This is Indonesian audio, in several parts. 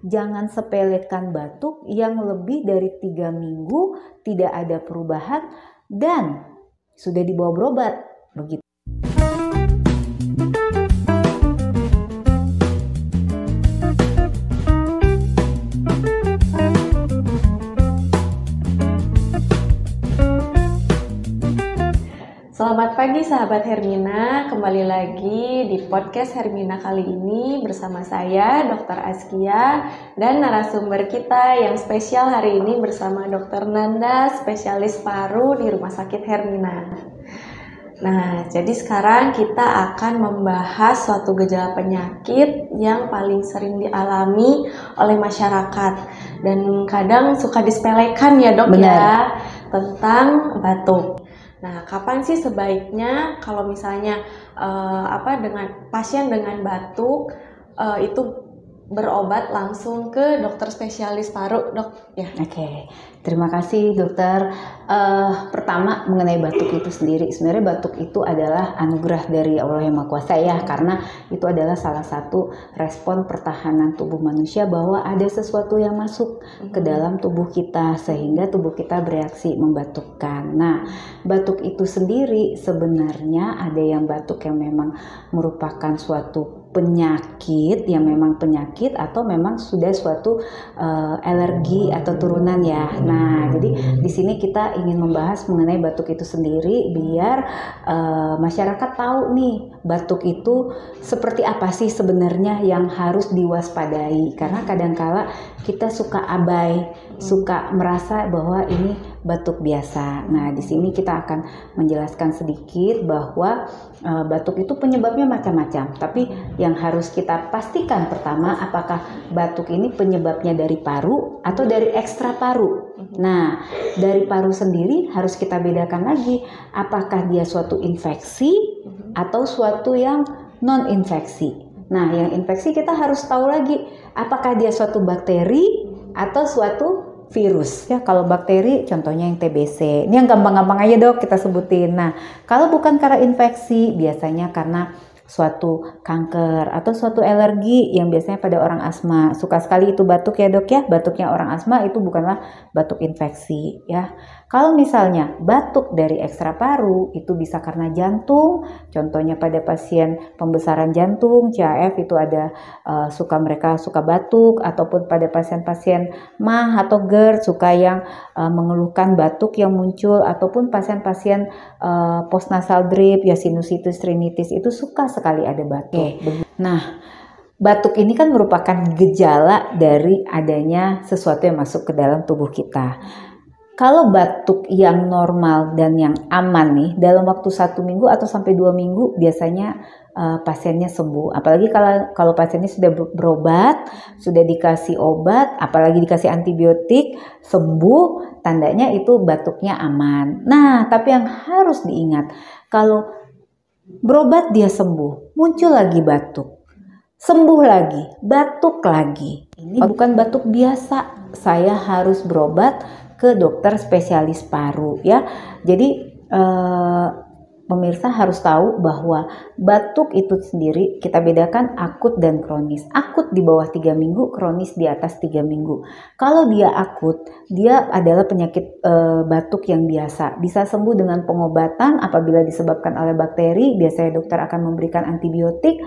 jangan sepelekan batuk yang lebih dari 3 minggu tidak ada perubahan dan sudah dibawa berobat. Begitu. Selamat pagi sahabat Hermina, kembali lagi di podcast Hermina kali ini bersama saya Dr. Askia dan narasumber kita yang spesial hari ini bersama Dr. Nanda, spesialis paru di Rumah Sakit Hermina. Nah, jadi sekarang kita akan membahas suatu gejala penyakit yang paling sering dialami oleh masyarakat dan kadang suka disepelekan ya dok. Benar. Ya, tentang batuk. Nah, kapan sih sebaiknya kalau misalnya dengan pasien dengan batuk itu berobat langsung ke dokter spesialis paru, dok? Ya. Oke, terima kasih dokter. Pertama mengenai batuk itu sendiri, sebenarnya batuk itu adalah anugerah dari Allah yang Maha Kuasa ya, karena itu adalah salah satu respon pertahanan tubuh manusia bahwa ada sesuatu yang masuk ke dalam tubuh kita sehingga tubuh kita bereaksi membatukkan. Nah, batuk itu sendiri sebenarnya ada yang batuk yang memang merupakan suatu penyakit yang memang penyakit atau memang sudah suatu alergi atau turunan ya. Nah, jadi di sini kita ingin membahas mengenai batuk itu sendiri biar masyarakat tahu nih batuk itu seperti apa sih sebenarnya yang harus diwaspadai, karena kadangkala kita suka abai, suka merasa bahwa ini batuk biasa. Nah, di sini kita akan menjelaskan sedikit bahwa batuk itu penyebabnya macam-macam, tapi yang harus kita pastikan pertama apakah batuk ini penyebabnya dari paru atau dari ekstra paru. Nah, dari paru sendiri harus kita bedakan lagi apakah dia suatu infeksi atau suatu yang non infeksi. Nah, yang infeksi kita harus tahu lagi apakah dia suatu bakteri atau suatu virus ya. Kalau bakteri contohnya yang TBC, ini yang gampang-gampang aja dok kita sebutin. Nah, kalau bukan karena infeksi biasanya karena suatu kanker atau suatu alergi yang biasanya pada orang asma. Suka sekali itu batuk ya dok ya, batuknya orang asma itu bukanlah batuk infeksi ya. Kalau misalnya batuk dari ekstra paru itu bisa karena jantung, contohnya pada pasien pembesaran jantung, CAF itu ada mereka suka batuk, ataupun pada pasien-pasien MAH atau GERD suka yang mengeluhkan batuk yang muncul, ataupun pasien-pasien postnasal drip ya sinusitis rinitis itu suka sekali ada batuk. Nah, batuk ini kan merupakan gejala dari adanya sesuatu yang masuk ke dalam tubuh kita. Kalau batuk yang normal dan yang aman nih, dalam waktu 1 minggu atau sampai 2 minggu biasanya pasiennya sembuh. Apalagi kalau pasiennya sudah berobat, sudah dikasih obat, apalagi dikasih antibiotik, sembuh, tandanya itu batuknya aman. Nah, tapi yang harus diingat, kalau berobat dia sembuh, muncul lagi batuk, sembuh lagi, batuk lagi. Ini bukan batuk biasa, saya harus berobat ke dokter spesialis paru ya. Jadi pemirsa harus tahu bahwa batuk itu sendiri kita bedakan akut dan kronis. Akut di bawah 3 minggu, kronis di atas 3 minggu. Kalau dia akut, dia adalah penyakit batuk yang biasa. Bisa sembuh dengan pengobatan apabila disebabkan oleh bakteri, biasanya dokter akan memberikan antibiotik.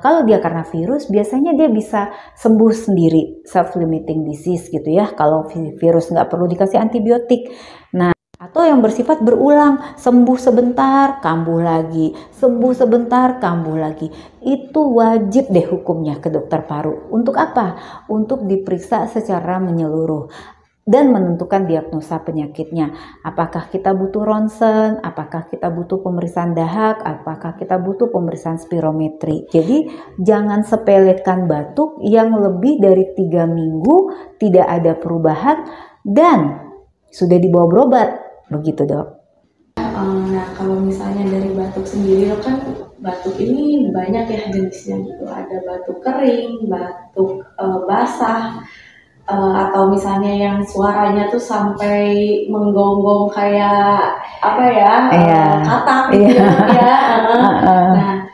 Kalau dia karena virus, biasanya dia bisa sembuh sendiri, self-limiting disease gitu ya. Kalau virus nggak perlu dikasih antibiotik. Nah, atau yang bersifat berulang, sembuh sebentar, kambuh lagi, sembuh sebentar, kambuh lagi. Itu wajib deh hukumnya ke dokter paru. Untuk apa? Untuk diperiksa secara menyeluruh dan menentukan diagnosa penyakitnya. Apakah kita butuh ronsen, apakah kita butuh pemeriksaan dahak, apakah kita butuh pemeriksaan spirometri. Jadi jangan sepelekan batuk yang lebih dari 3 minggu tidak ada perubahan dan sudah dibawa berobat. Begitu dok. Nah, kalau misalnya dari batuk sendiri, kan batuk ini banyak ya jenisnya gitu. Ada batuk kering, batuk basah, atau misalnya yang suaranya tuh sampai menggonggong kayak apa ya, katak gitu ya. Nah,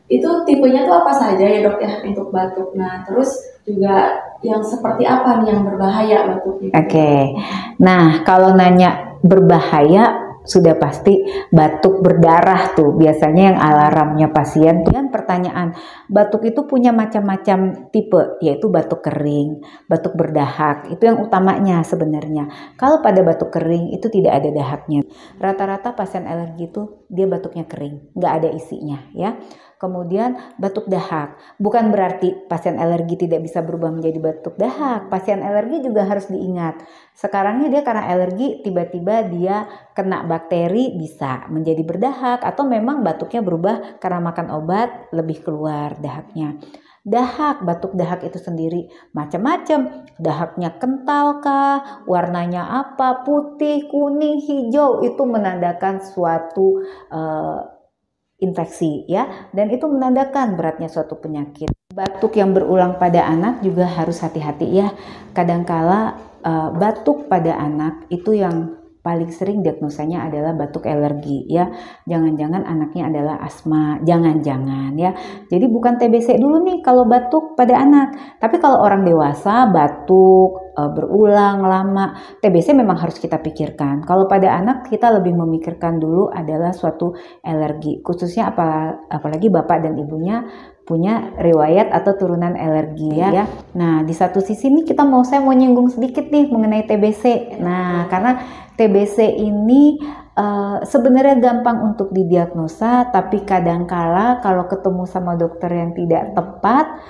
itu tipenya tuh apa saja ya dok ya untuk batuk. Nah terus juga yang seperti apa nih yang berbahaya batuknya? Oke. Nah, kalau nanya berbahaya, sudah pasti batuk berdarah tuh. Biasanya yang alarmnya pasien. Dan pertanyaan, batuk itu punya macam-macam tipe, yaitu batuk kering, batuk berdahak. Itu yang utamanya sebenarnya. Kalau pada batuk kering itu tidak ada dahaknya. Rata-rata pasien alergi itu dia batuknya kering, nggak ada isinya ya. Kemudian batuk dahak, bukan berarti pasien alergi tidak bisa berubah menjadi batuk dahak. Pasien alergi juga harus diingat. Sekarang ini dia karena alergi, tiba-tiba dia kena bakteri bisa menjadi berdahak, atau memang batuknya berubah karena makan obat lebih keluar dahaknya. Dahak, batuk dahak itu sendiri macam-macam. Dahaknya kental kah, warnanya apa, putih, kuning, hijau, itu menandakan suatu infeksi ya, dan itu menandakan beratnya suatu penyakit. Batuk yang berulang pada anak juga harus hati-hati ya. Kadangkala batuk pada anak itu yang paling sering diagnosanya adalah batuk alergi ya. Jangan-jangan anaknya adalah asma, jangan-jangan ya. Jadi bukan TBC dulu nih kalau batuk pada anak. Tapi kalau orang dewasa batuk berulang lama, TBC memang harus kita pikirkan. Kalau pada anak kita lebih memikirkan dulu adalah suatu alergi, khususnya apalagi bapak dan ibunya punya riwayat atau turunan alergi ya. Nah, di satu sisi nih saya mau nyinggung sedikit nih mengenai TBC. Nah, karena TBC ini sebenarnya gampang untuk didiagnosa, tapi kadangkala kalau ketemu sama dokter yang tidak tepat,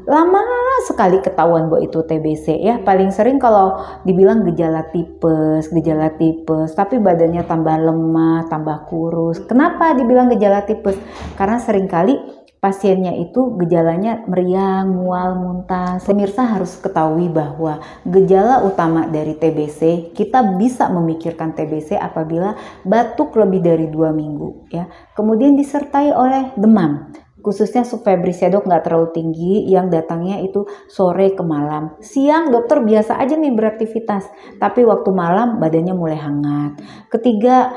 lama sekali ketahuan bahwa itu TBC ya. Paling sering kalau dibilang gejala tipes, tapi badannya tambah lemah, tambah kurus. Kenapa dibilang gejala tipes? Karena seringkali pasiennya itu gejalanya meriang, mual, muntah. Pemirsa harus ketahui bahwa gejala utama dari TBC, kita bisa memikirkan TBC apabila batuk lebih dari 2 minggu ya. Kemudian disertai oleh demam. Khususnya subfebrisnya dok nggak terlalu tinggi, yang datangnya itu sore ke malam. Siang dokter biasa aja nih beraktivitas, tapi waktu malam badannya mulai hangat. Ketiga,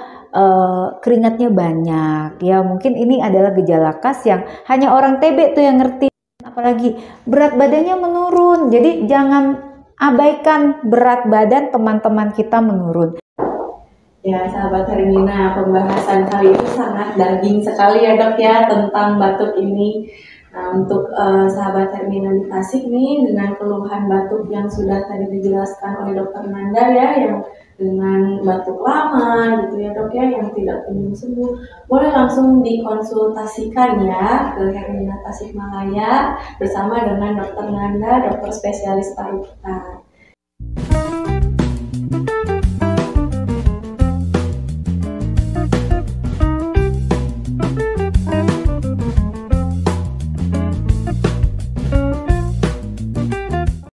keringatnya banyak ya, mungkin ini adalah gejala khas yang hanya orang TB tuh yang ngerti. Apalagi berat badannya menurun, jadi jangan abaikan berat badan teman-teman kita menurun. Ya, sahabat Hermina, pembahasan kali ini sangat daging sekali ya dok ya tentang batuk ini. Nah, untuk sahabat Hermina di Tasik nih, dengan keluhan batuk yang sudah tadi dijelaskan oleh dokter Nanda ya, yang dengan batuk lama gitu ya dok ya, yang tidak kunjung sembuh, boleh langsung dikonsultasikan ya ke Hermina Tasikmalaya bersama dengan dokter Nanda, dokter spesialis paru kita.